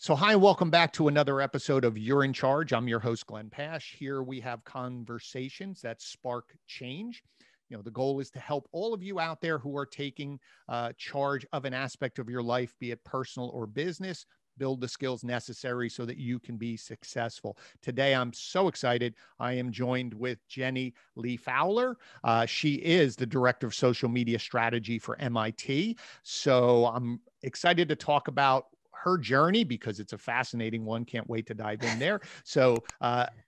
So hi, and welcome back to another episode of You're in Charge. I'm your host, Glenn Pasch. Here we have conversations that spark change. The goal is to help all of you out there who are taking charge of an aspect of your life, be it personal or business, build the skills necessary so that you can be successful. Today, I'm so excited. I am joined with Jenny Li Fowler. She is the Director of Social Media Strategy for M.I.T. So I'm excited to talk about her journey because it's a fascinating one. Can't wait to dive in there. So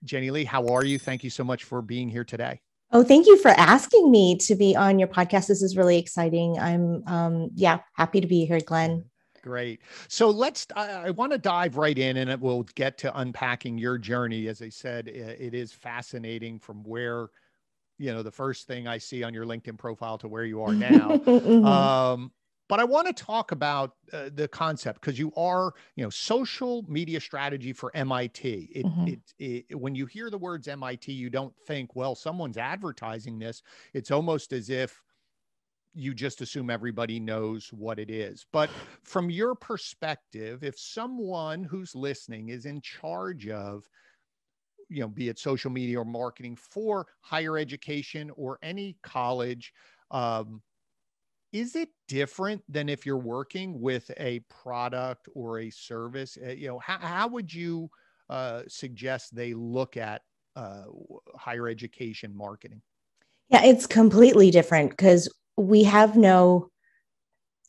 Jenny Li, how are you? Thank you so much for being here today. Oh, thank you for asking me to be on your podcast. This is really exciting. I'm happy to be here, Glenn. Great. So I want to dive right in and we'll get to unpacking your journey. As I said, it is fascinating from where, the first thing I see on your LinkedIn profile to where you are now. Mm-hmm. But I want to talk about the concept because you are, social media strategy for M.I.T. When you hear the words M.I.T, you don't think, well, someone's advertising this. It's almost as if you just assume everybody knows what it is. But from your perspective, if someone who's listening is in charge of, be it social media or marketing for higher education or any college, is it different than if you're working with a product or a service? How would you suggest they look at higher education marketing? Yeah, it's completely different because we have no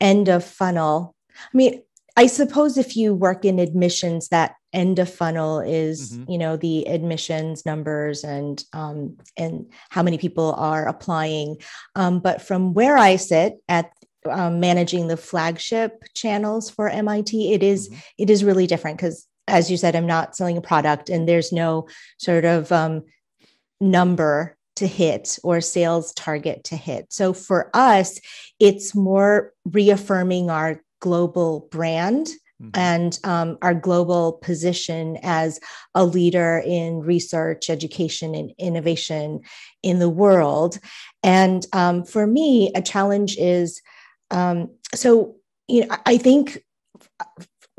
end of funnel. I mean, I suppose if you work in admissions, that end of funnel is, the admissions numbers and how many people are applying. But from where I sit at managing the flagship channels for M.I.T, it is really different because, as you said, I'm not selling a product and there's no sort of number to hit or sales target to hit. So for us, it's more reaffirming our global brand and our global position as a leader in research, education, and innovation in the world. And for me, a challenge is, I think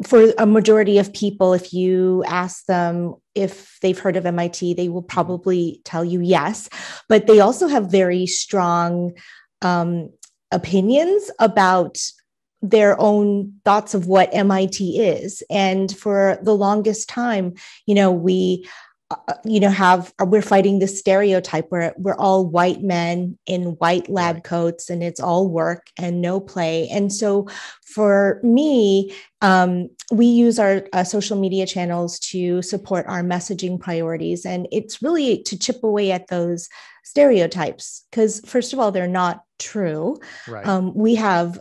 for a majority of people, if you ask them if they've heard of M.I.T, they will probably tell you yes, but they also have very strong opinions about their own thoughts of what M.I.T is. And for the longest time, we're fighting this stereotype where we're all white men in white lab coats and it's all work and no play. And so for me, we use our social media channels to support our messaging priorities. And it's really to chip away at those stereotypes because, first of all, they're not true. Right. We have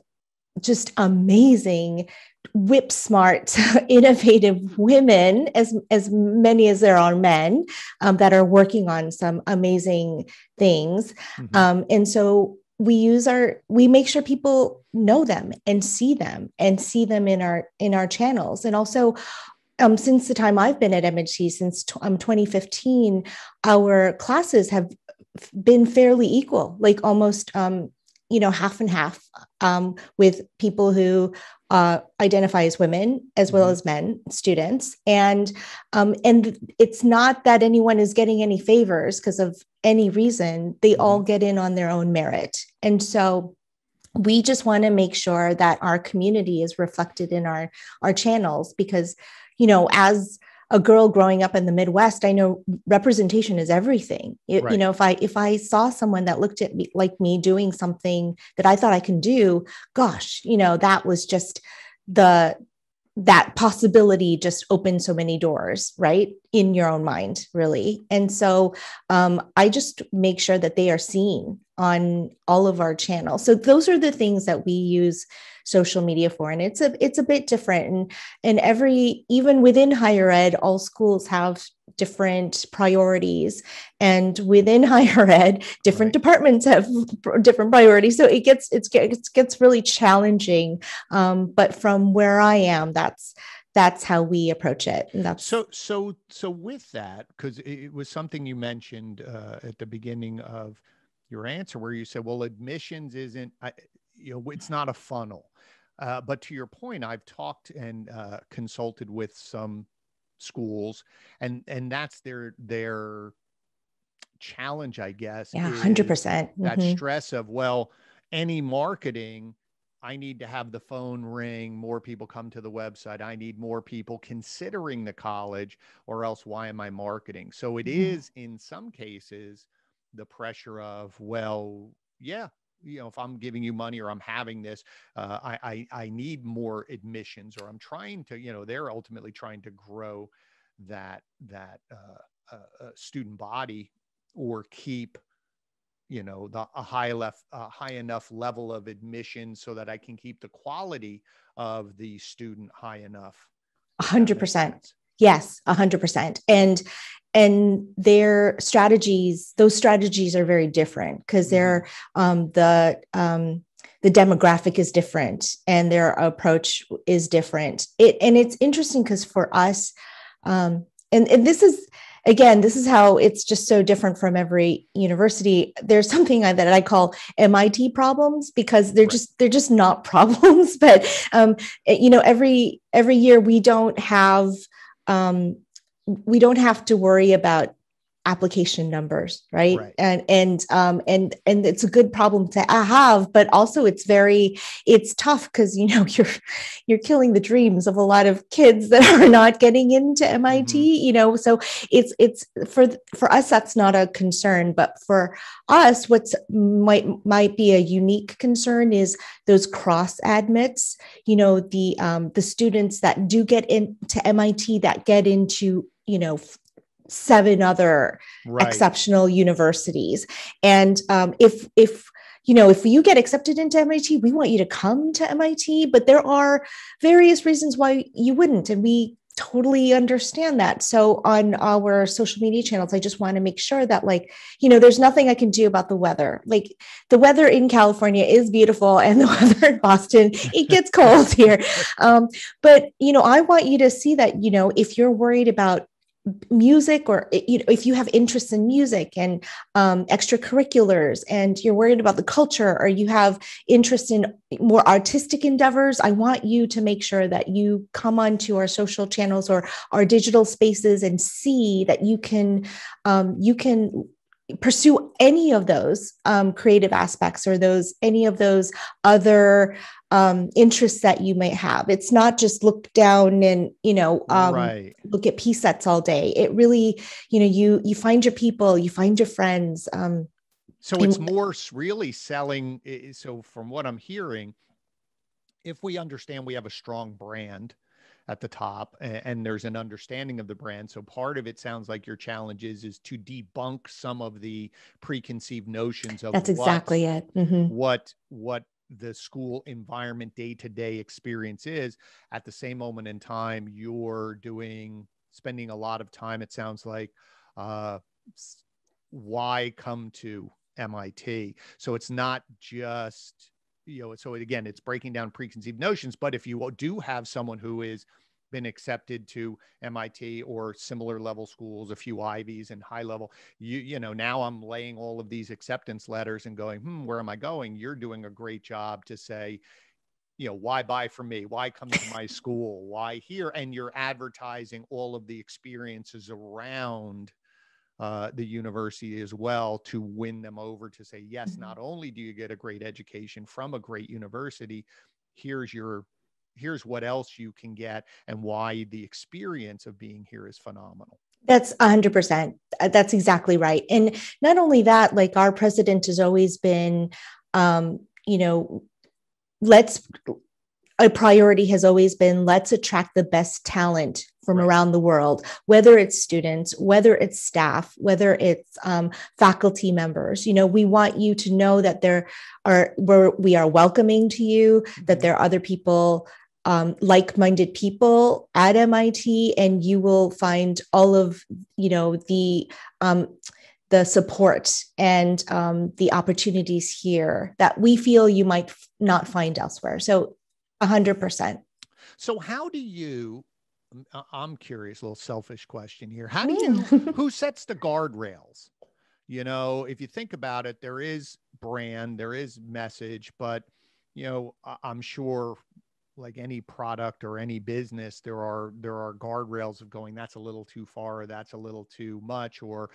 just amazing, whip smart, innovative women, as many as there are men, that are working on some amazing things. And so we make sure people know them and see them in our channels. And also, since the time I've been at M.I.T, since 2015, our classes have been fairly equal, like almost half and half, with people who identify as women as well as men students. And it's not that anyone is getting any favors because of any reason. They all get in on their own merit. And so we just want to make sure that our community is reflected in our channels because, as a girl growing up in the Midwest, I know representation is everything. If I saw someone that looked at me like me doing something that I thought I can do, gosh, that was just that possibility just opened so many doors, right? In your own mind, really. And so I just make sure that they are seen on all of our channels. So those are the things that we use social media for. And it's a bit different. And even within higher ed, all schools have different priorities. And within higher ed, different departments have different priorities. So it gets really challenging. But from where I am, that's how we approach it. And that's so with that, because it was something you mentioned at the beginning of your answer where you said, well, admissions isn't, it's not a funnel. But to your point, I've talked and consulted with some schools, and that's their challenge, I guess, Yeah, is 100%. that stress of, well, any marketing, I need to have the phone ring, more people come to the website, I need more people considering the college, or else why am I marketing? So it is, in some cases, the pressure of, well, yeah, if I'm giving you money or I'm having this, I need more admissions, or I'm trying to, they're ultimately trying to grow that student body, or keep a high enough level of admission so that I can keep the quality of the student high enough. 100%. Yes, 100%. And their strategies, those strategies are very different, because they're the demographic is different and their approach is different. And it's interesting because for us, and this is, again, this is how it's just so different from every university. There's something that I call MIT problems, because they're just not problems. But every year we don't have to worry about application numbers, right? And it's a good problem to have, but also it's tough, because you're killing the dreams of a lot of kids that are not getting into MIT. So it's for us, that's not a concern. But for us, what's might be a unique concern is those cross admits. The students that do get into MIT that get into 7 other exceptional universities. And if you get accepted into MIT, we want you to come to MIT, but there are various reasons why you wouldn't. And we totally understand that. So on our social media channels, I just want to make sure that, there's nothing I can do about the weather. Like, the weather in California is beautiful, and the weather in Boston, it gets cold here. But, I want you to see that, if you're worried about music, or if you have interest in music and extracurriculars, and you're worried about the culture, or you have interest in more artistic endeavors, I want you to make sure that you come onto our social channels or our digital spaces and see that you can pursue any of those creative aspects, or any of those other interests that you might have. It's not just look down and look at P sets all day. It really, you find your people, you find your friends. So it's more really selling. So from what I'm hearing, if we understand we have a strong brand at the top, and there's an understanding of the brand. So part of it sounds like your challenge is to debunk some of the preconceived notions of that's exactly it. What the school environment day-to-day experience is. At the same moment in time, you're spending a lot of time, it sounds like, why come to MIT? So it's not just, so again, it's breaking down preconceived notions. But if you do have someone who is been accepted to MIT or similar level schools, a few Ivies and high level, now I'm laying all of these acceptance letters and going, where am I going? You're doing a great job to say, why buy from me? Why come to my school? Why here? And you're advertising all of the experiences around the university as well, to win them over to say, yes, not only do you get a great education from a great university, here's what else you can get, and why the experience of being here is phenomenal. That's 100%. That's exactly right. And not only that, like, our president has always been, a priority has always been, let's attract the best talent from around the world, whether it's students, whether it's staff, whether it's faculty members. We want you to know that we are welcoming to you, that there are other people, like-minded people at MIT, and you will find all of, the support and the opportunities here that we feel you might not find elsewhere. So 100%. So how do you, I'm curious, a little selfish question here. How do you, who sets the guardrails? If you think about it, there is brand, there is message, but, I'm sure like any product or any business, there are guardrails of going, that's a little too far, or that's a little too much, or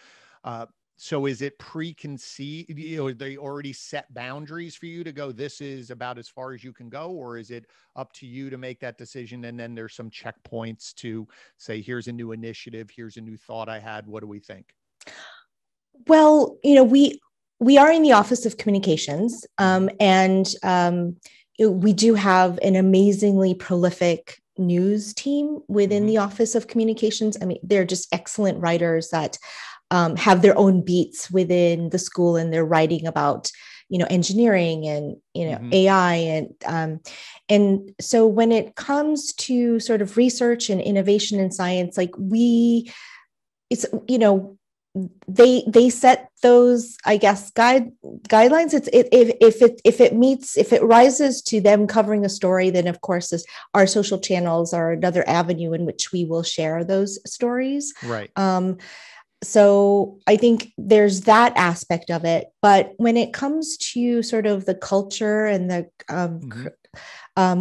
so is it preconceived, they already set boundaries for you to go, this is about as far as you can go, or is it up to you to make that decision? And then there's some checkpoints to say, here's a new initiative, here's a new thought I had, what do we think? Well, we are in the Office of Communications, and we do have an amazingly prolific news team within the Office of Communications. I mean, they're just excellent writers that have their own beats within the school, and they're writing about, engineering and, AI. And so when it comes to sort of research and innovation in science, like they set those, I guess, guidelines. If it rises to them covering a story, then of course our social channels are another avenue in which we will share those stories. Right. So I think there's that aspect of it. But when it comes to sort of the culture and the,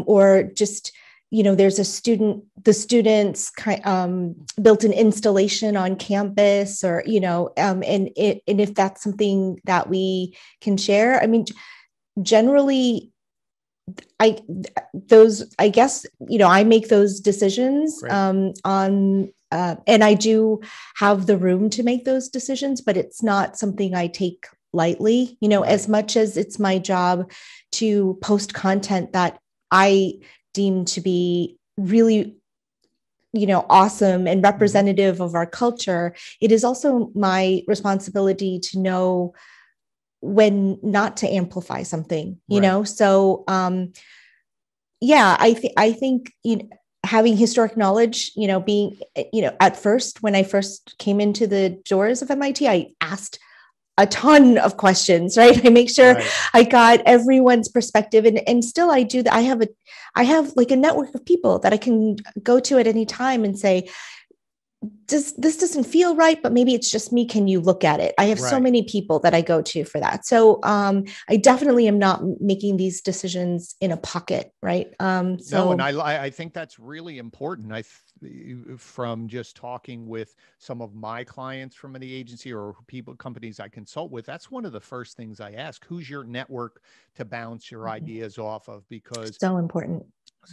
or just, there's the students built an installation on campus, or, and if that's something that we can share, I mean, generally, I make those decisions and I do have the room to make those decisions, but it's not something I take lightly, as much as it's my job to post content that I deem to be really, awesome and representative of our culture. It is also my responsibility to know when not to amplify something, So, I think, having historic knowledge, being, at first, when I first came into the doors of MIT, I asked a ton of questions, right? I make sure I got everyone's perspective, and still I do that. I have like a network of people that I can go to at any time and say, this doesn't feel right, but maybe it's just me. Can you look at it? I have so many people that I go to for that. So I definitely am not making these decisions in a pocket, right? No, and I think that's really important. From just talking with some of my clients from the agency or companies I consult with, that's one of the first things I ask: who's your network to bounce your ideas off of? Because so important,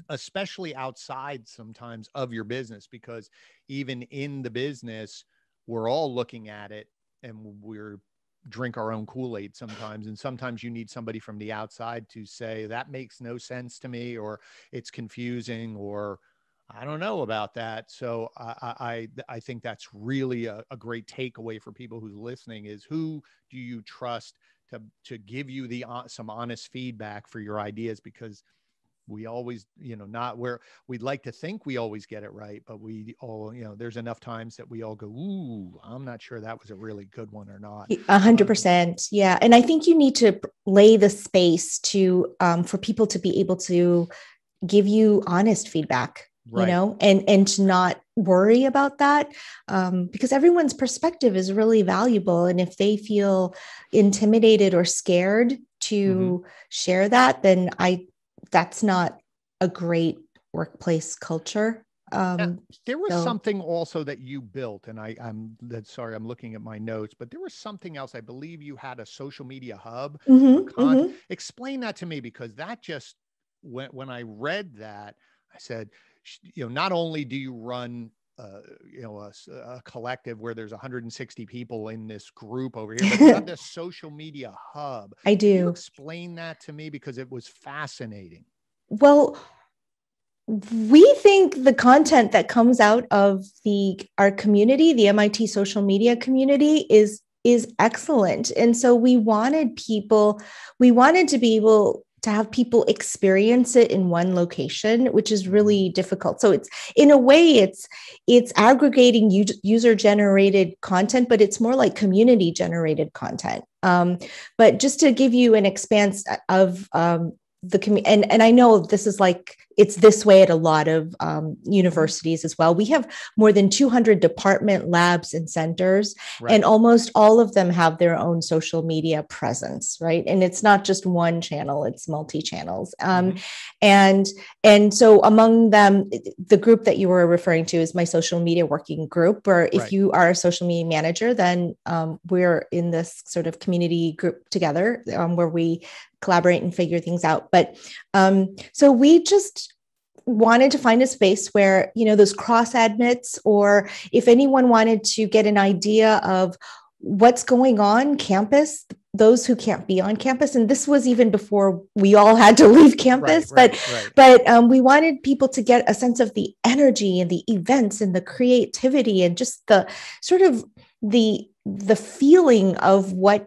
especially outside sometimes of your business, because even in the business, we're all looking at it and we're drink our own Kool-Aid sometimes. And sometimes you need somebody from the outside to say, that makes no sense to me, or it's confusing, or I don't know about that. So I think that's really a great takeaway for people who's listening, is who do you trust to give you some honest feedback for your ideas? Because we always, not where we'd like to think we always get it right, but we all, there's enough times that we all go, ooh, I'm not sure that was a really good one or not. 100%. Yeah. And I think you need to lay the space for people to be able to give you honest feedback, and to not worry about that, because everyone's perspective is really valuable. And if they feel intimidated or scared to share that, then that's not a great workplace culture. There was something also that you built, and I'm looking at my notes, but there was something else. I believe you had a social media hub. Explain that to me, because that just, when I read that, I said, not only do you run a collective where there's 160 people in this group over here, but you have this social media hub. I do. Can you explain that to me, because it was fascinating? Well, we think the content that comes out of our community, the MIT social media community, is excellent. And so we wanted to be able to have people experience it in one location, which is really difficult. So it's, in a way, it's aggregating user generated content, but it's more like community generated content. But just to give you an expanse of and I know this is like, it's this way at a lot of universities as well. We have more than 200 department labs and centers, right. And almost all of them have their own social media presence, right? And it's not just one channel, it's multi-channels. And so among them, the group that you were referring to is my social media working group, where if you are a social media manager, then we're in this sort of community group together where we collaborate and figure things out. But so we just wanted to find a space where, those cross admits, or if anyone wanted to get an idea of what's going on campus, those who can't be on campus. And this was even before we all had to leave campus, but we wanted people to get a sense of the energy and the events and the creativity and just the sort of the feeling of what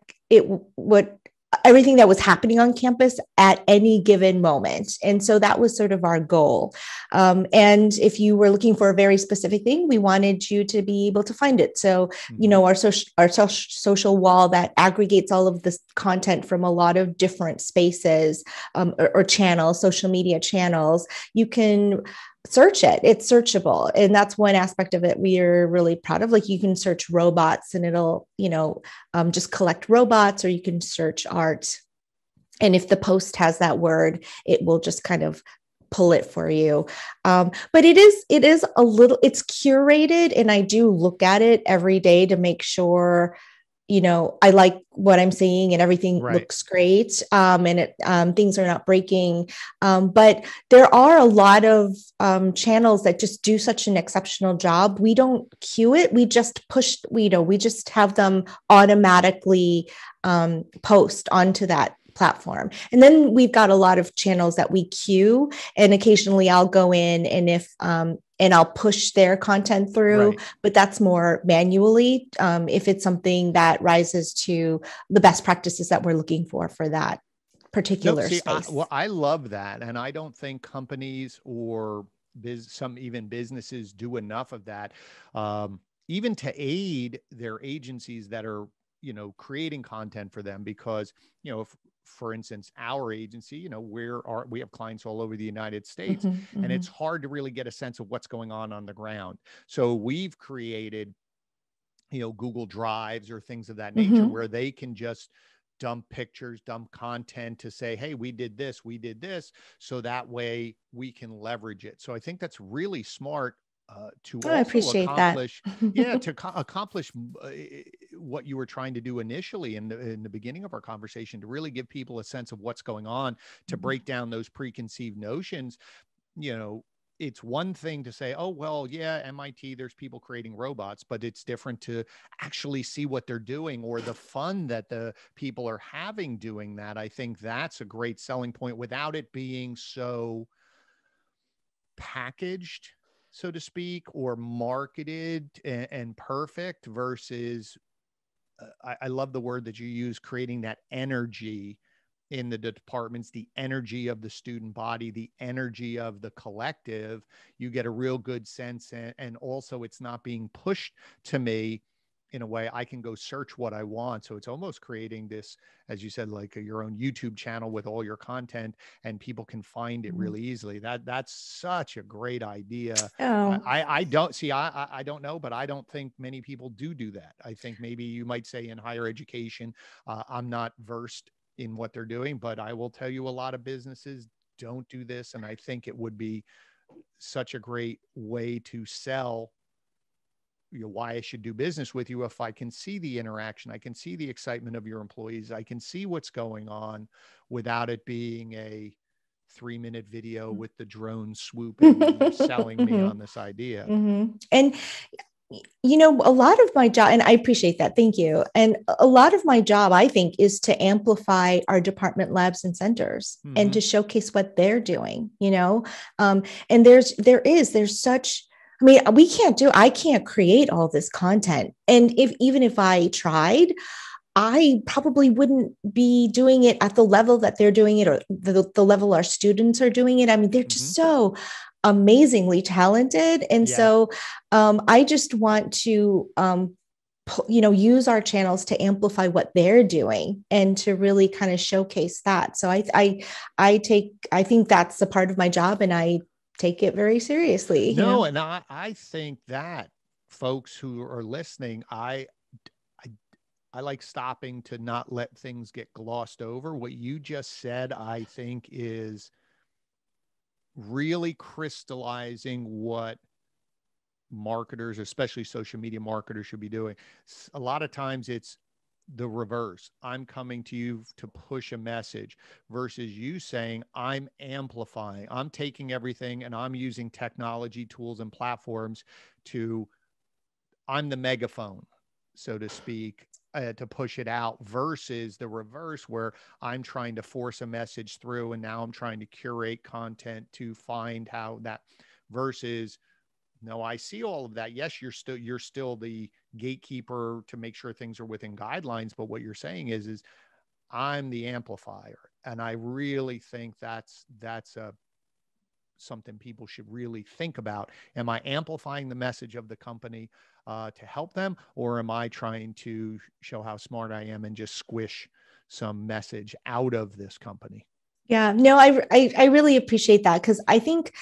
everything that was happening on campus at any given moment. And so that was sort of our goal. And if you were looking for a very specific thing, we wanted you to be able to find it. So, our social wall that aggregates all of this content from a lot of different spaces or channels, social media channels, you can search it. It's searchable. And that's one aspect of it we are really proud of. Like, you can search robots and it'll, just collect robots, or you can search art. And if the post has that word, it will just kind of pull it for you. But it is it's curated, and I do look at it every day to make sure I like what I'm seeing and everything looks great. And things are not breaking. But there are a lot of channels that just do such an exceptional job. We don't queue it. We just push, we just have them automatically post onto that platform. And then we've got a lot of channels that we queue, and occasionally I'll go in and I'll push their content through, but that's more manually if it's something that rises to the best practices that we're looking for that particular space. I love that. And I don't think companies or some even businesses do enough of that, even to aid their agencies that are creating content for them, because, for instance, our agency, we have clients all over the United States, and it's hard to really get a sense of what's going on the ground. So we've created, Google Drives or things of that nature where they can just dump pictures, dump content to say, hey, we did this. So that way we can leverage it. So I think that's really smart. To also accomplish, accomplish what you were trying to do initially in the beginning of our conversation, to really give people a sense of what's going on, to break down those preconceived notions. It's one thing to say, oh, well, yeah, MIT, there's people creating robots, but it's different to actually see what they're doing, or the fun that the people are having doing that. I think that's a great selling point without it being so packaged, so to speak, or marketed and perfect, versus, I love the word that you use, creating that energy in the departments, the energy of the student body, the energy of the collective. You get a real good sense. And also it's not being pushed to me in a way I can go search what I want. So it's almost creating this, as you said, like your own YouTube channel with all your content, and people can find it really easily. That's such a great idea. I don't know, but I don't think many people do that. I think maybe you might say in higher education, I'm not versed in what they're doing, but I will tell you a lot of businesses don't do this. And I think it would be such a great way to sell why I should do business with you if I can see the interaction, I can see the excitement of your employees, I can see what's going on, without it being a 3-minute video with the drone swooping, selling me on this idea. And a lot of my job, and I appreciate that, thank you. And a lot of my job, I think, is to amplify our department labs and centers and to showcase what they're doing. And there's such, I can't create all this content. And even if I tried, I probably wouldn't be doing it at the level that they're doing it, or the level our students are doing it. I mean, they're just so amazingly talented. And so I just want to use our channels to amplify what they're doing and to really kind of showcase that. So I think that's a part of my job, and I take it very seriously. No, and I think that folks who are listening, I like stopping to not let things get glossed over. What you just said, I think, is really crystallizing what marketers, especially social media marketers, should be doing. A lot of times it's the reverse. I'm coming to you to push a message versus you saying, I'm amplifying. I'm taking everything and I'm using technology, tools, and platforms I'm the megaphone, so to speak, to push it out, versus the reverse, where I'm trying to force a message through and now I'm trying to curate content to find how that, versus, no, I see all of that. Yes, you're still the gatekeeper to make sure things are within guidelines. But what you're saying is I'm the amplifier. And I really think that's something people should really think about. Am I amplifying the message of the company to help them, or am I trying to show how smart I am and just squish some message out of this company? Yeah, no, I really appreciate that, because I think,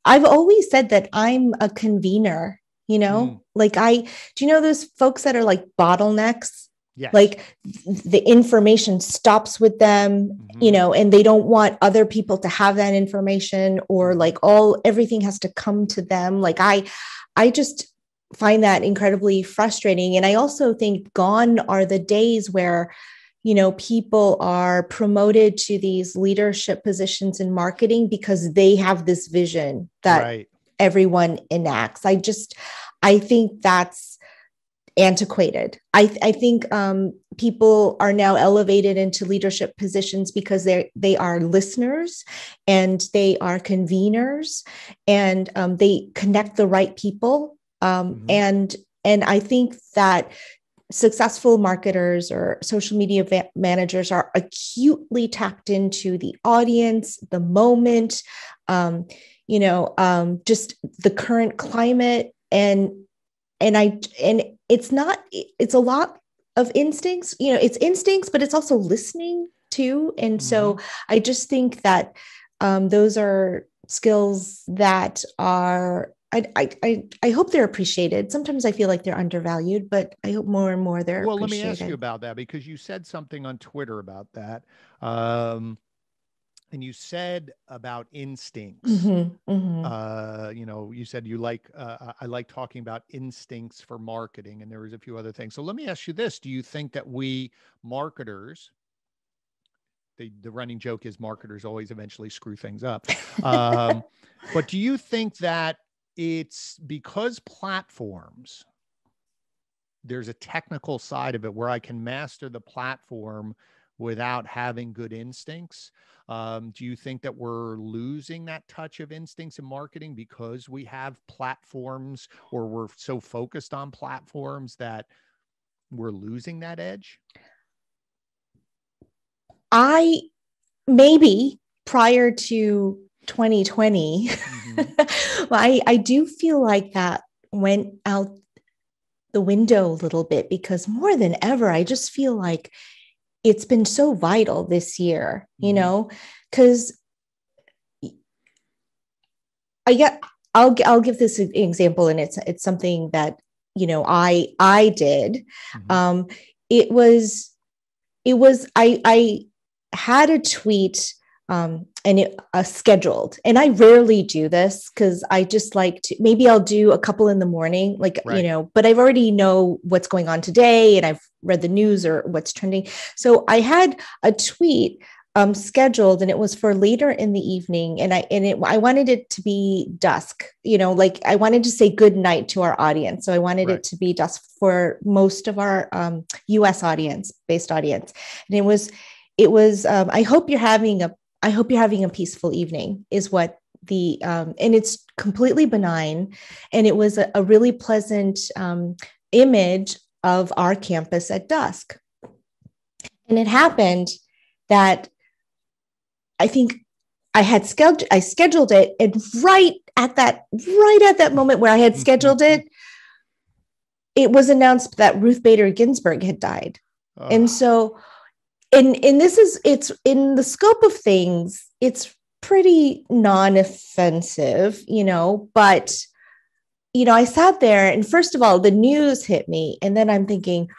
I've always said that I'm a convener, like do you know those folks that are like bottlenecks? Yes. Like the information stops with them, and they don't want other people to have that information, or like everything has to come to them. Like I just find that incredibly frustrating. And I also think gone are the days where, people are promoted to these leadership positions in marketing because they have this vision that everyone enacts. I think that's antiquated. I think people are now elevated into leadership positions because they are listeners and they are conveners, and they connect the right people. And I think that successful marketers or social media managers are acutely tapped into the audience, the moment, just the current climate, and it's a lot of instincts, it's instincts, but it's also listening too. And so I just think that those are skills that are, I hope they're appreciated. Sometimes I feel like they're undervalued, but I hope more and more they're appreciated. Well, let me ask you about that, because you said something on Twitter about that. And you said about instincts. You said you like, I like talking about instincts for marketing, and there was a few other things. So let me ask you this. Do you think that we marketers, the running joke is marketers always eventually screw things up. But do you think that it's because platforms, there's a technical side of it where I can master the platform without having good instincts? Do you think that we're losing that touch of instincts in marketing because we have platforms, or we're so focused on platforms that we're losing that edge? Maybe prior to 2020, I do feel like that went out the window a little bit, because more than ever, I just feel like it's been so vital this year, because I'll give this an example, and it's something that, I did. I had a tweet, and it scheduled, and I rarely do this because I just like to, maybe I'll do a couple in the morning, like, but I've already know what's going on today, and I've read the news or what's trending. So I had a tweet scheduled, and it was for later in the evening. And I wanted it to be dusk, like I wanted to say good night to our audience. So I wanted it to be dusk for most of our US based audience. And it was I hope you're having a peaceful evening, is what and it's completely benign. And it was a really pleasant image of our campus at dusk. And it happened that I think I scheduled it, and right at that moment where I had scheduled it, it was announced that Ruth Bader Ginsburg had died. Oh. And so, and it's in the scope of things, it's pretty non-offensive, but, I sat there and first of all, the news hit me. And then I'm thinking,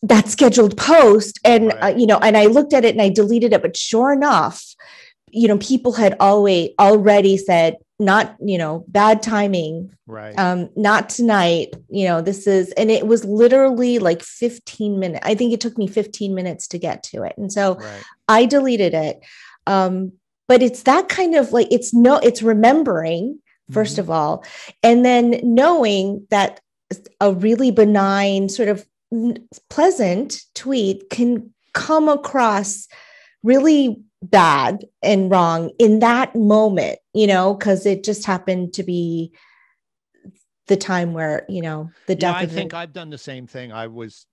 that scheduled post. And, right. And I looked at it and I deleted it, but sure enough, people had already said, not, bad timing, right. Not tonight, and it was literally like 15 minutes. I think it took me 15 minutes to get to it. And so right. I deleted it. But it's that kind of like, it's remembering, first of all, and then knowing that a really benign sort of pleasant tweet can come across really bad and wrong in that moment, because it just happened to be the time where, the death I of think I've done the same thing. I was,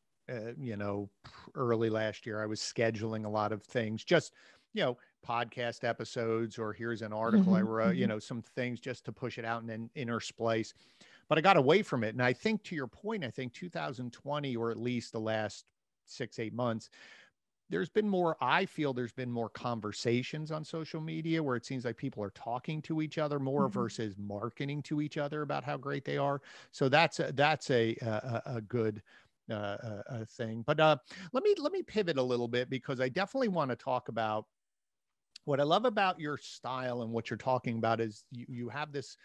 early last year, I was scheduling a lot of things, just, podcast episodes, or here's an article I wrote, some things just to push it out and then intersplice. But I got away from it. And I think, to your point, I think 2020, or at least the last 6-8 months, I feel there's been more conversations on social media where it seems like people are talking to each other more versus marketing to each other about how great they are. So that's a good thing. But let me pivot a little bit, because I definitely want to talk about what I love about your style, and what you're talking about is you have this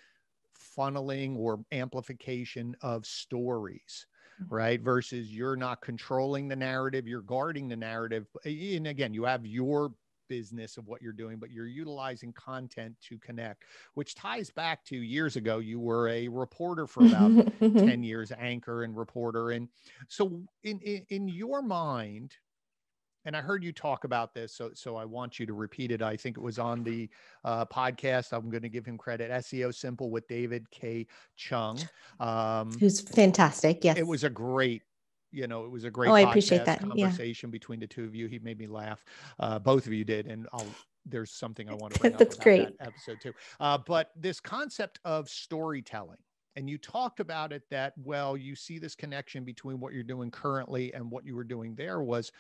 funneling or amplification of stories, right? Versus you're not controlling the narrative, you're guarding the narrative. And again, you have your business of what you're doing, but you're utilizing content to connect, which ties back to years ago. You were a reporter for about 10 years, anchor and reporter. And so in your mind, and I heard you talk about this, so I want you to repeat it. I think it was on the podcast. I'm going to give him credit. SEO Simple with David K. Chung. Who's fantastic. Yes. It was a great, it was a great I appreciate that conversation between the two of you. He made me laugh. Both of you did. And there's something I want to bring That's up about great. that episode too. But this concept of storytelling, and you talked about it that, well, you see this connection between what you're doing currently and what you were doing there was,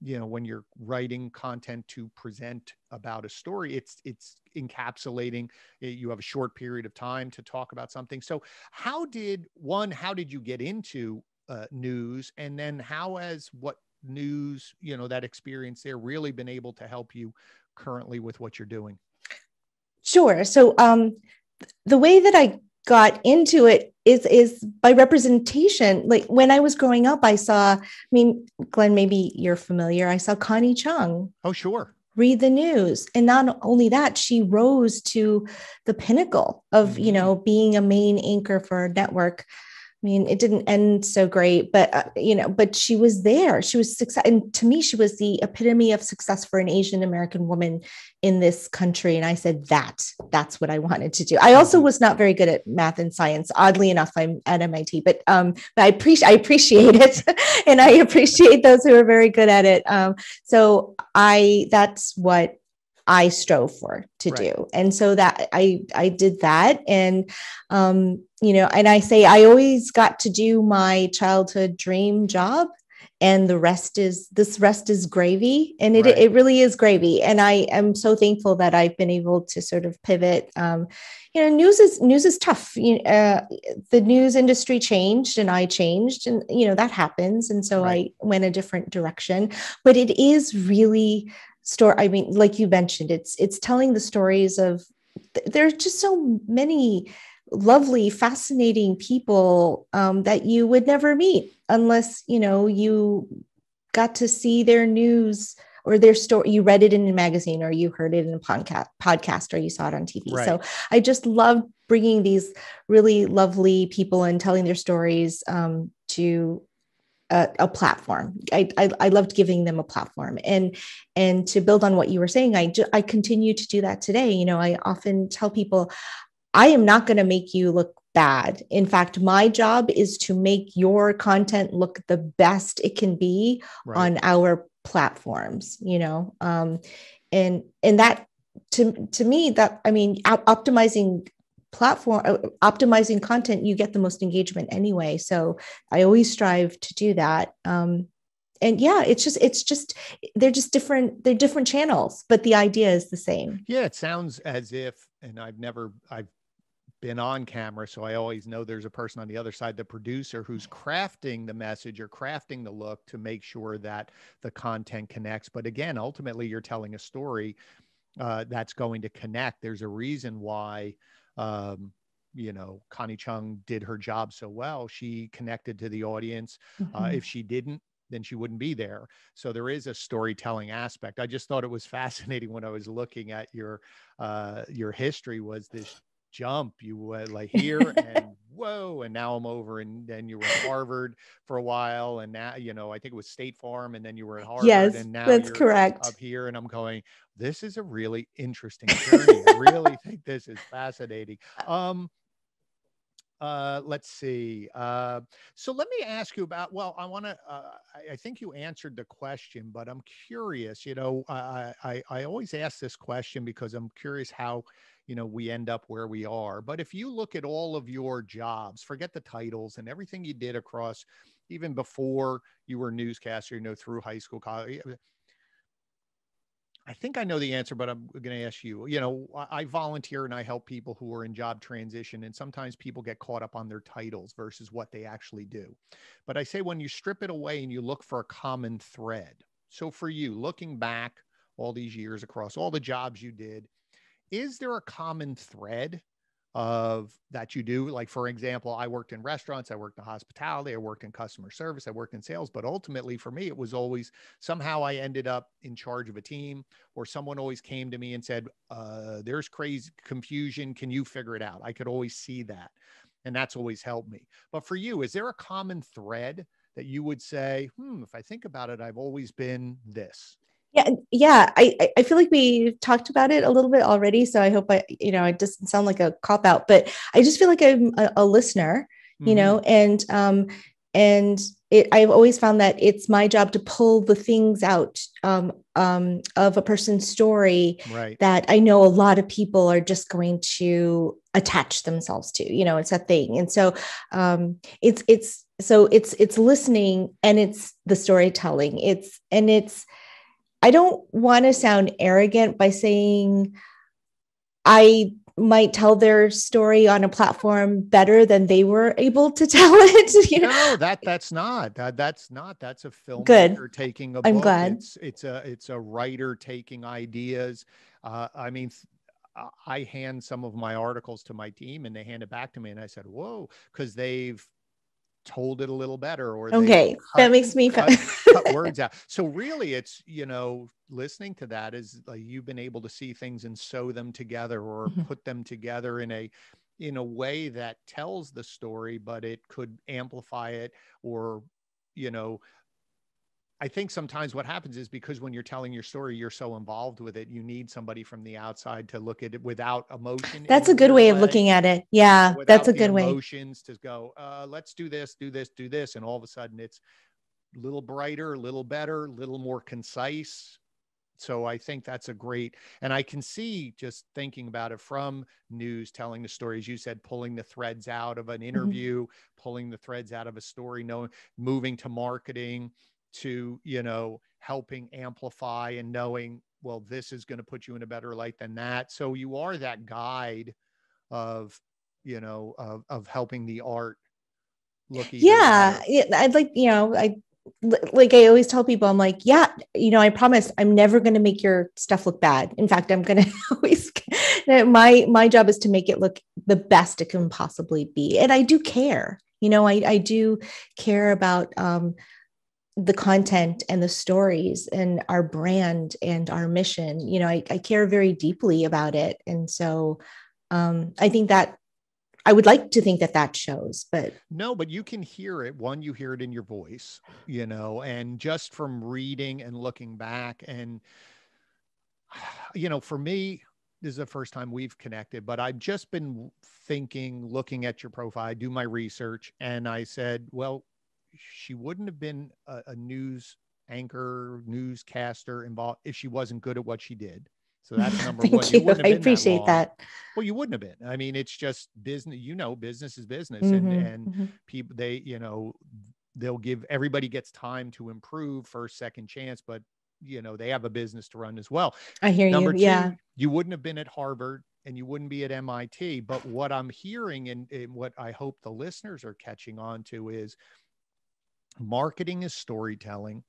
when you're writing content to present about a story, it's encapsulating. You have a short period of time to talk about something. So how did you get into news? And then how has what news, that experience there really been able to help you currently with what you're doing? Sure. So the way that I got into it is by representation. Like when I was growing up, Glenn, maybe you're familiar. I saw Connie Chung. Oh, sure. Read the news. And not only that, she rose to the pinnacle of, being a main anchor for a network. It didn't end so great, but, but she was there. She was success. And to me, she was the epitome of success for an Asian American woman in this country. And I said, that's what I wanted to do. I also was not very good at math and science. Oddly enough, I'm at MIT, but I appreciate it. And I appreciate those who are very good at it. So that's what I strove for to do. And so that I did that. And, and I say, I always got to do my childhood dream job, and the rest is gravy. And it really is gravy. And I am so thankful that I've been able to sort of pivot. News is tough. The news industry changed and I changed, and, that happens. And so I went a different direction, but it is really like you mentioned, it's telling the stories of, there's just so many lovely, fascinating people that you would never meet unless, you got to see their news or their story. You read it in a magazine, or you heard it in a podcast, or you saw it on TV. So I just love bringing these really lovely people and telling their stories to a platform. I loved giving them a platform, and to build on what you were saying, I continue to do that today. I often tell people, I am not going to make you look bad. In fact, my job is to make your content look the best it can be on our platforms, and that to me, that, optimizing platform, optimizing content, you get the most engagement anyway. So I always strive to do that. And yeah, it's just they're different channels, but the idea is the same. Yeah, it sounds as if, and I've been on camera, so I always know there's a person on the other side, the producer, who's crafting the message or crafting the look to make sure that the content connects. But again, ultimately, you're telling a story that's going to connect. There's a reason why, Connie Chung did her job so well. She connected to the audience. If she didn't, then she wouldn't be there. So there is a storytelling aspect. I just thought it was fascinating when I was looking at your history, was this jump. You were like here and whoa, and now I'm over, and then you were at Harvard for a while, and now, I think it was State Farm, and then you were at Harvard, Yes, and now that's you're correct. up here, and I'm going, this is a really interesting journey. I really think this is fascinating. Let's see. So let me ask you about, well, I think you answered the question, but I'm curious, I always ask this question because I'm curious how, we end up where we are. But if you look at all of your jobs, forget the titles and everything you did across, even before you were a newscaster, through high school, college, I think I know the answer, but I'm going to ask you. I volunteer and I help people who are in job transition, and sometimes people get caught up on their titles versus what they actually do. But I say, when you strip it away and you look for a common thread. So for you, looking back all these years across all the jobs you did, is there a common thread of that you do? Like, for example, I worked in restaurants, I worked in hospitality, I worked in customer service, I worked in sales, but ultimately for me, it was always somehow I ended up in charge of a team, or someone always came to me and said, there's crazy confusion. Can you figure it out? I could always see that. And that's always helped me. But for you, is there a common thread that you would say, if I think about it, I've always been this? Yeah. I feel like we talked about it a little bit already. So I hope it doesn't sound like a cop out, but I just feel like I'm a listener, and I've always found that it's my job to pull the things out of a person's story, right, that I know a lot of people are just going to attach themselves to. It's a thing, and so it's listening, and it's the storytelling. I don't want to sound arrogant by saying I might tell their story on a platform better than they were able to tell it. No, that's not. That's a filmmaker Good. taking a I'm book. glad. It's a writer taking ideas. I mean, I hand some of my articles to my team, and they hand it back to me, and I said, "Whoa," because they've told it a little better, or they Okay. That makes me cut words out. So really, it's, listening to that is like you've been able to see things and sew them together, or put them together in a way that tells the story, but it could amplify it, or, I think sometimes what happens is, because when you're telling your story, you're so involved with it, you need somebody from the outside to look at it without emotion. That's a good way of looking at it. Yeah, that's a good way. Emotions to go, let's do this, do this, do this. And all of a sudden it's a little brighter, a little better, a little more concise. So I think that's a great, and I can see, just thinking about it, from news, telling the stories, you said, pulling the threads out of an interview, pulling the threads out of a story, moving to marketing, to, helping amplify and knowing, well, this is going to put you in a better light than that. So you are that guide of, of helping the art look even better. Yeah. I'd like I always tell people, I'm like, yeah, I promise I'm never going to make your stuff look bad. In fact, I'm going to always, my job is to make it look the best it can possibly be. And I do care, I do care about, the content and the stories and our brand and our mission. I care very deeply about it. And so I think that I would like to think that shows, but no, but you can hear it. One, you hear it in your voice, and just from reading and looking back, and, for me, this is the first time we've connected, but I've just been thinking, looking at your profile, I do my research, and I said, well, she wouldn't have been a news anchor, newscaster involved if she wasn't good at what she did. So that's number one. Thank You you. wouldn't I have been that appreciate long. that. Well, you wouldn't have been. I mean, it's just business, business is business, Mm-hmm, and mm-hmm. people, they'll give, everybody gets time to improve, first, second chance, but they have a business to run as well. I hear Number you. two, Yeah. you wouldn't have been at Harvard and you wouldn't be at MIT. But what I'm hearing and what I hope the listeners are catching on to is marketing is storytelling.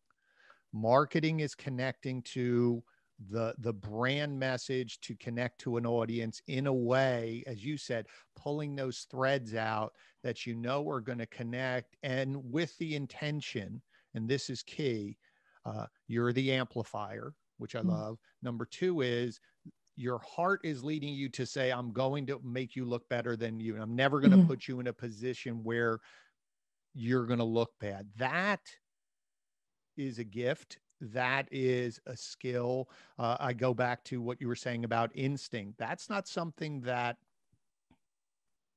Marketing is connecting to the brand message to connect to an audience in a way, as you said, pulling those threads out that are going to connect, and with the intention, and this is key, you're the amplifier, which I love. Number two is your heart is leading you to say, I'm going to make you look better than you. I'm never going to put you in a position where you're going to look bad. That is a gift. That is a skill. I go back to what you were saying about instinct. That's not something that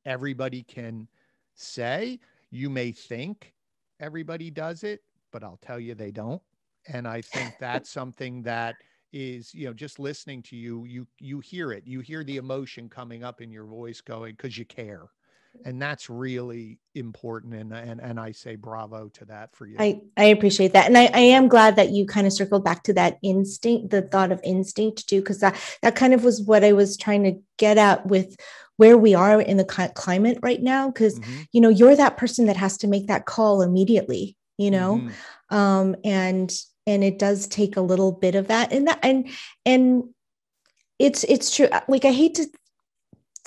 everybody can say. You may think everybody does it, but I'll tell you they don't. And I think that's something that is, just listening to you hear it. You hear the emotion coming up in your voice going, because you care. And that's really important. And I say bravo to that for you. I appreciate that. And I am glad that you kind of circled back to that instinct, the thought of instinct too, because that kind of was what I was trying to get at with where we are in the climate right now. Because, you're that person that has to make that call immediately, and it does take a little bit of that. And it's true. Like, I hate to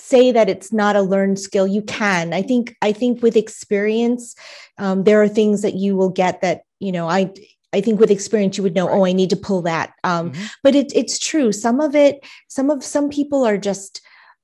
say that it's not a learned skill. You can. I think with experience, there are things that you will get that, I think with experience you would know, oh, I need to pull that. But it's true. Some people are just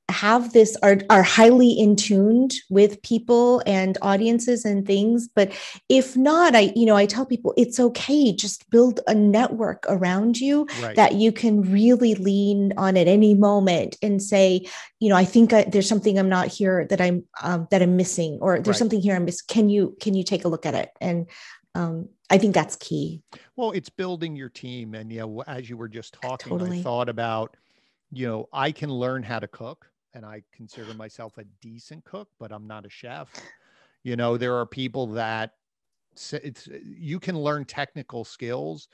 have this, are highly in tuned with people and audiences and things. But if not, I tell people it's okay. Just build a network around you that you can really lean on at any moment and say, I think there's something I'm not here that I'm missing, or there's something here I'm missing. Can you take a look at it? And I think that's key. Well, it's building your team. And, as you were just talking, Totally. I thought about, I can learn how to cook, and I consider myself a decent cook, but I'm not a chef. There are people that you can learn technical skills,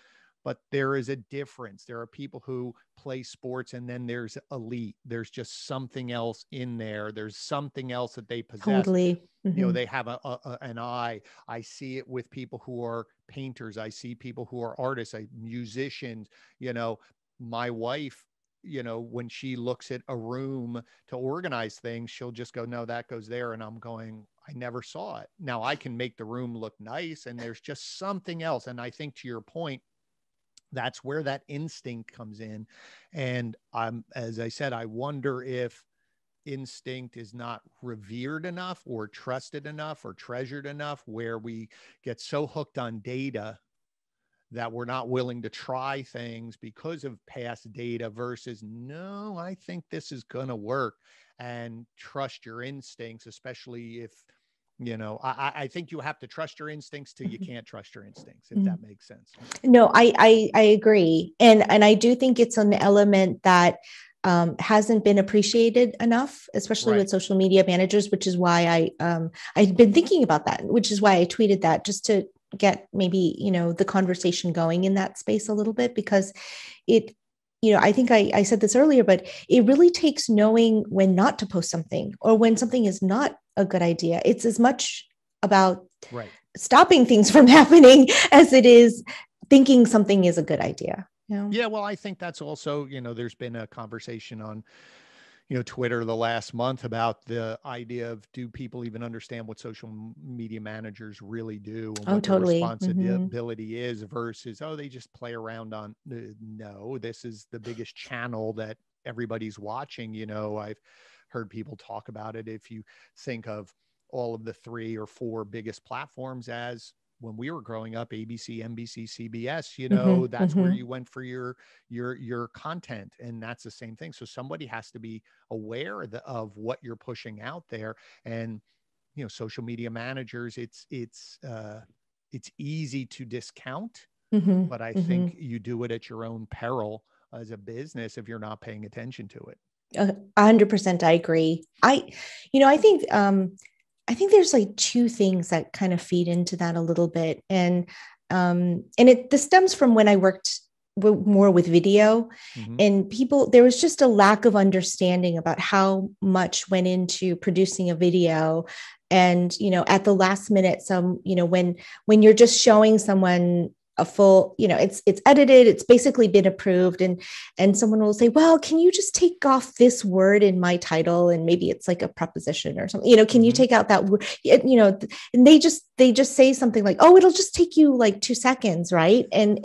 but there is a difference. There are people who play sports and then there's elite. There's just something else in there. There's something else that they possess. Totally. They have an eye. I see it with people who are painters. I see people who are artists, musicians. My wife, when she looks at a room to organize things, she'll just go, no, that goes there. And I'm going, I never saw it. Now I can make the room look nice, and there's just something else. And I think, to your point, that's where that instinct comes in. And as I said, I wonder if instinct is not revered enough or trusted enough or treasured enough, where we get so hooked on data that we're not willing to try things because of past data, versus, no, I think this is going to work, and trust your instincts, especially if, I think you have to trust your instincts till you can't trust your instincts, if that makes sense. No, I agree. And I do think it's an element that hasn't been appreciated enough, especially with social media managers, which is why I've been thinking about that, which is why I tweeted that, just to get maybe, the conversation going in that space a little bit, because it, I think I said this earlier, but it really takes knowing when not to post something, or when something is not a good idea. It's as much about stopping things from happening as it is thinking something is a good idea. Yeah, well, I think that's also, there's been a conversation on, Twitter the last month about the idea of, do people even understand what social media managers really do, and what their responsibility is, versus, they just play around on. No, this is the biggest channel that everybody's watching. I've heard people talk about it. If you think of all of the 3 or 4 biggest platforms, as when we were growing up, ABC, NBC, CBS, that's where you went for your content. And that's the same thing. So somebody has to be aware of what you're pushing out there. And, social media managers, it's easy to discount, but I think you do it at your own peril, as a business if you're not paying attention to it. 100%. I agree. I think there's like two things that kind of feed into that a little bit. This stems from when I worked more with video, and there was just a lack of understanding about how much went into producing a video. And, at the last minute, when you're just showing someone a full, it's edited, it's basically been approved. And someone will say, well, can you just take off this word in my title? And maybe it's like a preposition or something, can you take out that word, and they just say something like, oh, it'll just take you like 2 seconds. Right. And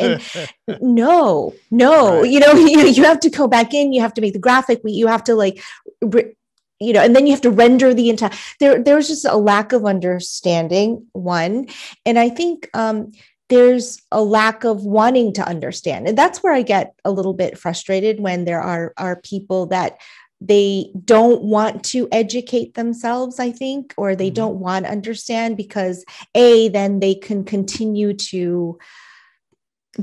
no, right. You have to go back in, you have to make the graphic, you have to like, and then you have to render the entire, there was just a lack of understanding, one. And I think, there's a lack of wanting to understand. And that's where I get a little bit frustrated when there are people that they don't want to educate themselves, I think, or they don't want to understand because then they can continue to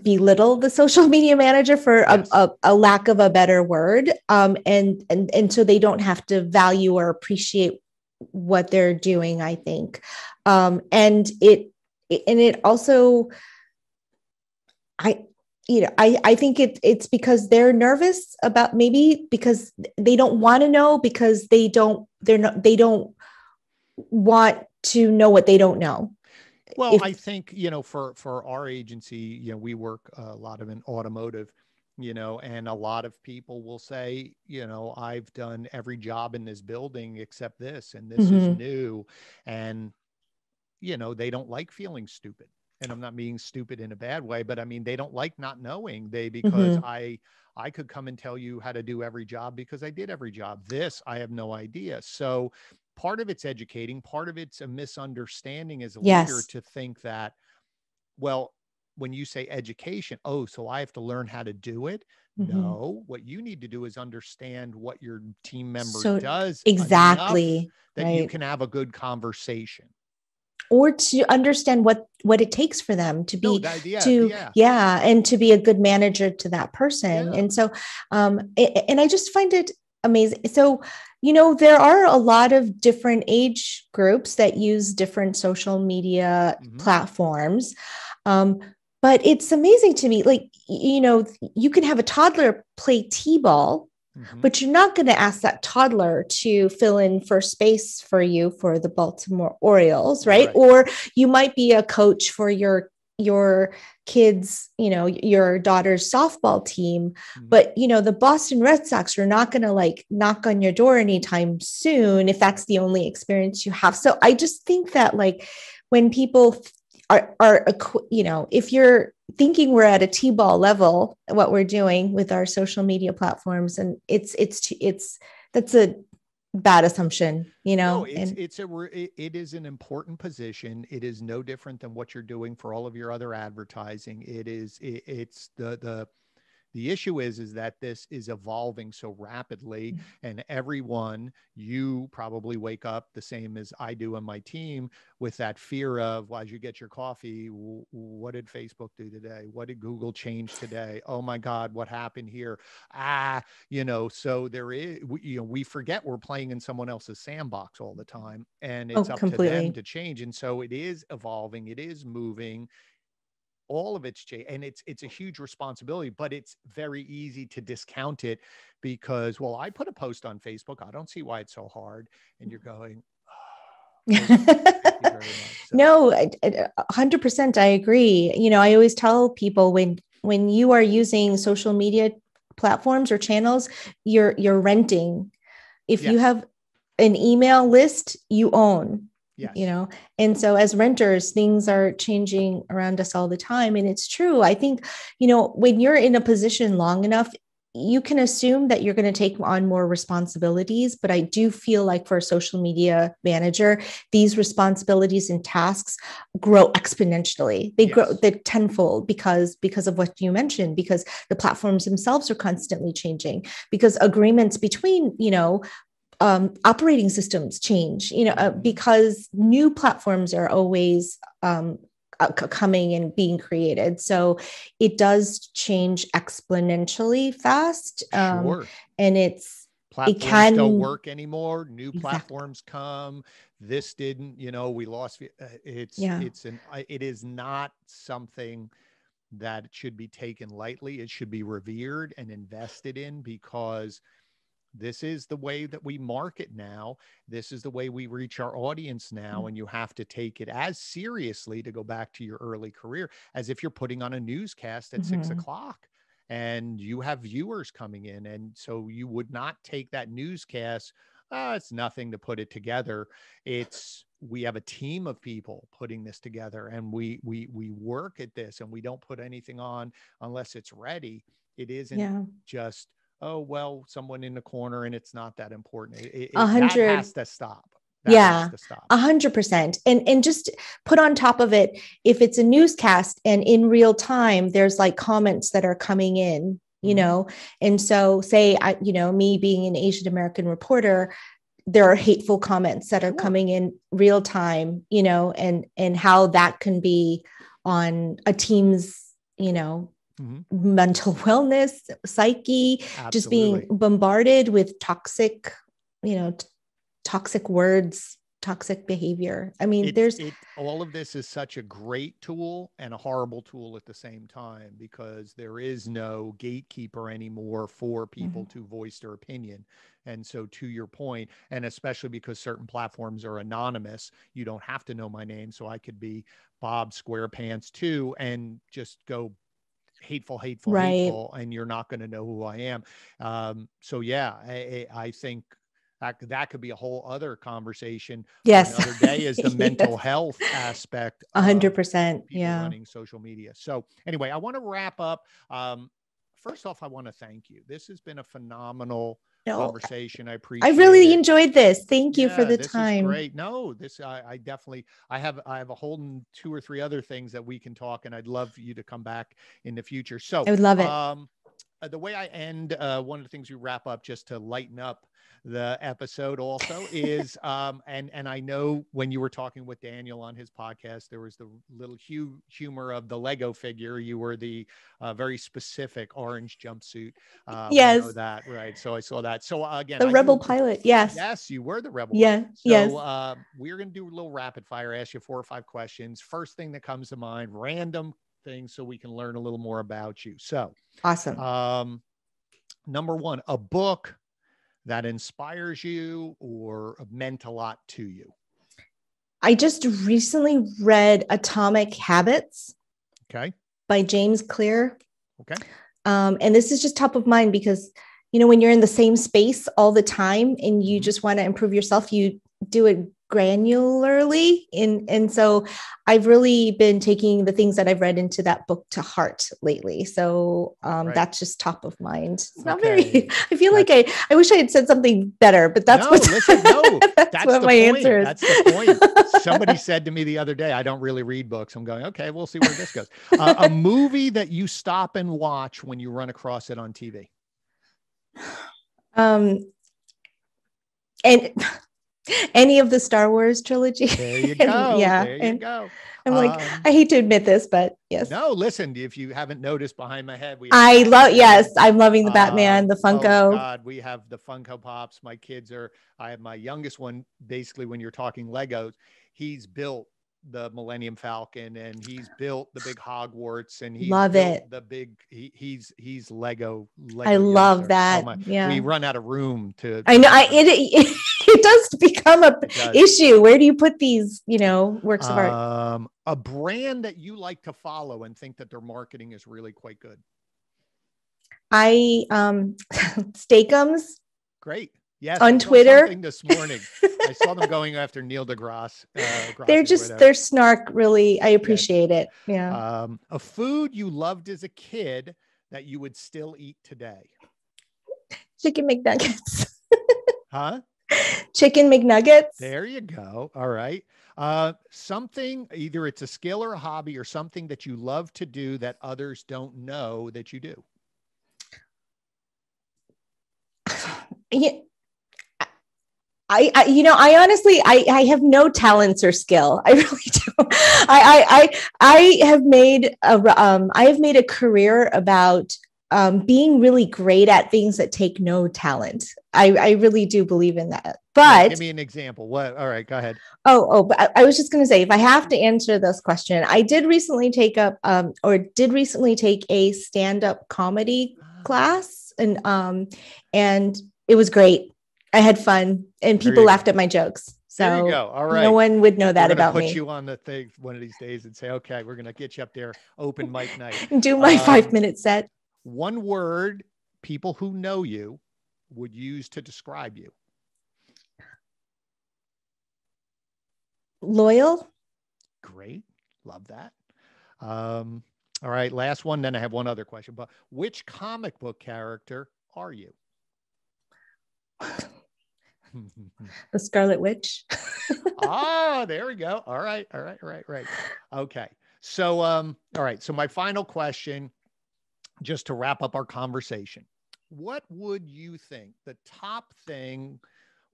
belittle the social media manager for a lack of a better word. And so they don't have to value or appreciate what they're doing, I think. And it also, I think it's because they're nervous about, maybe because they don't want to know, because they don't want to know what they don't know. Well, I think, for our agency, we work a lot of in automotive, and a lot of people will say, I've done every job in this building except this, and this is new. And they don't like feeling stupid. And I'm not being stupid in a bad way, but I mean, they don't like not knowing. Because I could come and tell you how to do every job because I did every job. This, I have no idea. So part of it's educating, part of it's a misunderstanding as a leader to think that, well, when you say education, so I have to learn how to do it. No, what you need to do is understand what your team member does exactly that you can have a good conversation. Or to understand what it takes for them to be, and to be a good manager to that person. Yeah. And so, and I just find it amazing. So, there are a lot of different age groups that use different social media platforms. But it's amazing to me, like, you can have a toddler play t-ball, but you're not going to ask that toddler to fill in first base for you for the Baltimore Orioles, right? Or you might be a coach for your kids, your daughter's softball team, but the Boston Red Sox are not going to like knock on your door anytime soon if that's the only experience you have. So I just think that, like, when people are if you're thinking we're at a t-ball level, what we're doing with our social media platforms, and that's a bad assumption, No, it is an important position. It is no different than what you're doing for all of your other advertising. The issue is that this is evolving so rapidly, and everyone, you probably wake up the same as I do on my team with that fear of, well, as you get your coffee, what did Facebook do today? What did Google change today? Oh my God, what happened here? So there is, we forget we're playing in someone else's sandbox all the time, and it's up to them to change. And so it is evolving, it is moving. All of it's changed, and it's a huge responsibility, but it's very easy to discount it because, well, I put a post on Facebook, I don't see why it's so hard. And you're going, thank you very much. So. No, 100%. I agree. I always tell people when you are using social media platforms or channels, you're renting. If you have an email list, you own. Yes. And so as renters, things are changing around us all the time. And it's true. I think, when you're in a position long enough, you can assume that you're going to take on more responsibilities. But I do feel like for a social media manager, these responsibilities and tasks grow exponentially. They grow tenfold because of what you mentioned, because the platforms themselves are constantly changing, because agreements between, operating systems change, because new platforms are always coming and being created. So it does change exponentially fast. Sure. And Platforms don't work anymore. New exactly. platforms come. This didn't, we lost. It is not something that should be taken lightly. It should be revered and invested in, because this is the way that we market now. This is the way we reach our audience now. And you have to take it as seriously, to go back to your early career, as if you're putting on a newscast at 6 o'clock and you have viewers coming in. And so you would not take that newscast. It's nothing to put it together. We have a team of people putting this together, and we work at this, and we don't put anything on unless it's ready. It isn't just, oh, well, someone in the corner and it's not that important. That has to stop. That has to stop. 100%. And just put on top of it, if it's a newscast and in real time, there's like comments that are coming in, and so say, me being an Asian American reporter, there are hateful comments that are coming in real time, and how that can be on a team's, mental wellness, psyche. Absolutely. Just being bombarded with toxic words, toxic behavior. I mean, all of this is such a great tool and a horrible tool at the same time, because there is no gatekeeper anymore for people to voice their opinion. And so, to your point, and especially because certain platforms are anonymous, you don't have to know my name. So I could be Bob Squarepants too, and just go hateful, and you're not going to know who I am. So yeah, I think that could be a whole other conversation. Yes. Another day is the mental health aspect. 100%. Running social media. So anyway, I want to wrap up. First off, I want to thank you. This has been a phenomenal conversation. I appreciate it. I really enjoyed this. Thank you for the time. This is great. No, I definitely, I have a whole 2 or 3 other things that we can talk, and I'd love you to come back in the future. So I would love it. The way I end, one of the things we wrap up, just to lighten up the episode also, is and I know when you were talking with Daniel on his podcast, there was the little humor of the Lego figure. You were the very specific orange jumpsuit. Yes. We know that, right? So I saw that. So again, the rebel pilot. Yes. Yes, you were the rebel pilot. So yes. We're going to do a little rapid fire, ask you 4 or 5 questions. First thing that comes to mind, random things, so we can learn a little more about you. So awesome. Number 1, a book that inspires you or meant a lot to you. I just recently read Atomic Habits. Okay. By James Clear. Okay. And this is just top of mind because, when you're in the same space all the time and you just want to improve yourself, you do it granularly. And so I've really been taking the things that I've read into that book to heart lately. So that's just top of mind. It's not very, I feel like I wish I had said something better, but that's that's what my answer is. That's the point. Somebody said to me the other day, I don't really read books. I'm going, okay, we'll see where this goes. A movie that you stop and watch when you run across it on TV. And any of the Star Wars trilogy. There you go. There you go. I'm like, I hate to admit this, but yes. No, listen, if you haven't noticed behind my head, I'm loving the Batman, the Funko. Oh God, we have the Funko Pops. I have my youngest one, basically when you're talking Legos, he's built the Millennium Falcon, and he's built the big Hogwarts, and he's built the big, he's Lego. I love that. So we run out of room to. I know it does become a issue. Where do you put these, works of art? A brand that you like to follow and think that their marketing is really quite good. Steakums. Great. Yes, on Twitter this morning. I saw them going after Neil deGrasse. They're snark. Really, I appreciate it. Yeah. A food you loved as a kid that you would still eat today. Chicken McNuggets. Huh? Chicken McNuggets. There you go. All right. Something, either it's a skill or a hobby or something that you love to do that others don't know that you do. I honestly, I have no talents or skill. I really don't. I have made a career about being really great at things that take no talent. I really do believe in that. But give me an example. What? All right, go ahead. But I was just going to say, if I have to answer this question, I did recently take a stand-up comedy class, and it was great. I had fun, and people laughed at my jokes. So there you go. All right. No one would know that about me. Put you on the thing one of these days and say, okay, we're going to get you up there, open mic night. Do my 5-minute set. One word people who know you would use to describe you. Loyal. Great. Love that. All right. Last one. Then I have one other question, but which comic book character are you? The Scarlet Witch. There we go. All right. Okay. So, all right. So my final question, just to wrap up our conversation, what would you think the top thing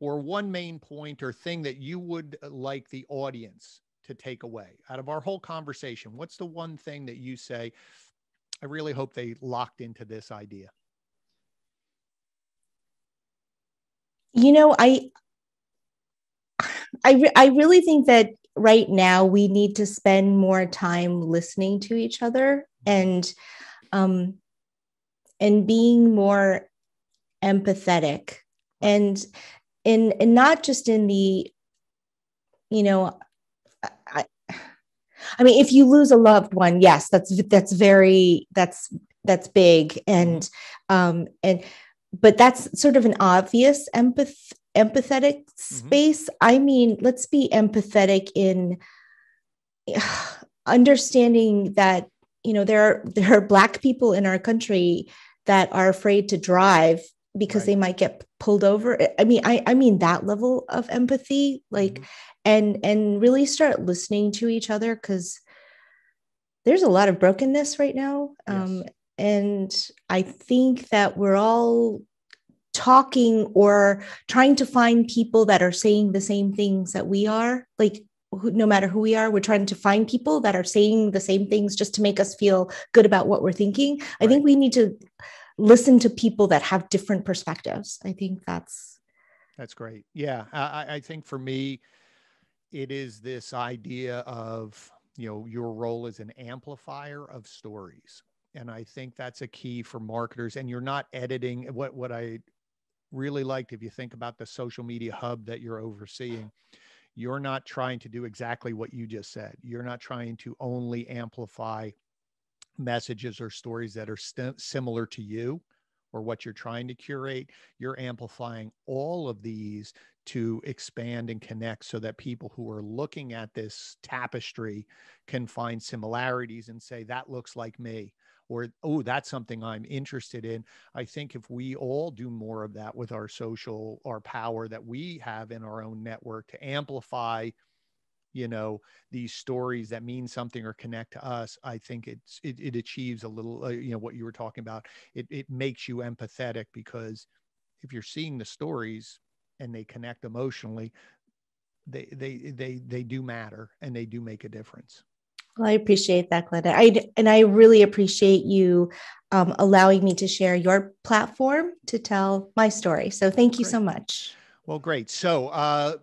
or one main point or thing that you would like the audience to take away out of our whole conversation? What's the one thing that you say, I really hope they locked into this idea? I really think that right now we need to spend more time listening to each other and being more empathetic, and not just in the, I mean, if you lose a loved one, yes, that's big. But that's sort of an obvious empathetic space. I mean, let's be empathetic in understanding that, there are Black people in our country that are afraid to drive because they might get pulled over. I mean that level of empathy, and really start listening to each other, because there's a lot of brokenness right now. Yes. And I think that we're all talking or trying to find people that are saying the same things that we are. No matter who we are, we're trying to find people that are saying the same things just to make us feel good about what we're thinking. I think we need to listen to people that have different perspectives. I think that's great. Yeah. I think for me, it is this idea of, your role as an amplifier of stories. And I think that's a key for marketers. And you're not editing. What I really liked, if you think about the social media hub that you're overseeing, you're not trying to do exactly what you just said. You're not trying to only amplify messages or stories that are similar to you or what you're trying to curate. You're amplifying all of these to expand and connect so that people who are looking at this tapestry can find similarities and say, that looks like me, or, oh, that's something I'm interested in. I think if we all do more of that with our power that we have in our own network to amplify, these stories that mean something or connect to us, I think it achieves a little, what you were talking about. It makes you empathetic, because if you're seeing the stories and they connect emotionally, they do matter and they do make a difference. Well, I appreciate that, Glenda. I really appreciate you allowing me to share your platform to tell my story. So thank you so much. Well, great. So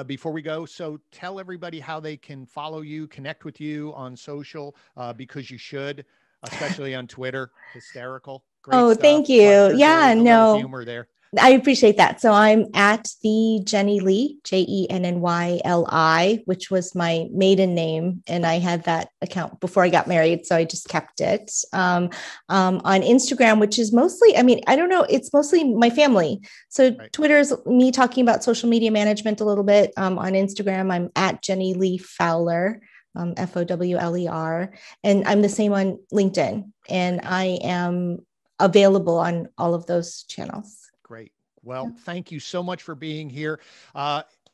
before we go, so tell everybody how they can follow you, connect with you on social, because you should, especially on Twitter. Hysterical. Great stuff. Thank you. Yeah, no. Humor there. I appreciate that. So I'm at the Jenny Li, JENNYLI, which was my maiden name. And I had that account before I got married, so I just kept it. On Instagram, which is mostly, I don't know, it's mostly my family. So Twitter is me talking about social media management a little bit. On Instagram, I'm at Jenny Li Fowler, FOWLER. And I'm the same on LinkedIn. And I am available on all of those channels. Great. Well, thank you so much for being here.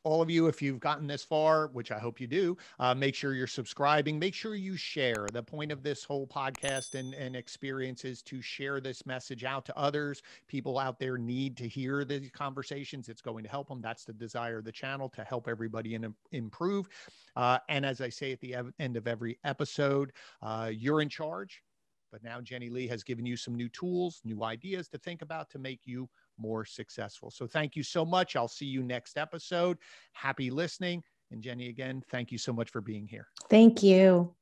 all of you, if you've gotten this far, which I hope you do, make sure you're subscribing. Make sure you share. The point of this whole podcast and experience is to share this message out to others. People out there need to hear these conversations. It's going to help them. That's the desire of the channel, to help everybody improve. And as I say at the end of every episode, you're in charge. But now Jenny Li has given you some new tools, new ideas to think about to make you more successful. So thank you so much. I'll see you next episode. Happy listening. And Jenny, again, thank you so much for being here. Thank you.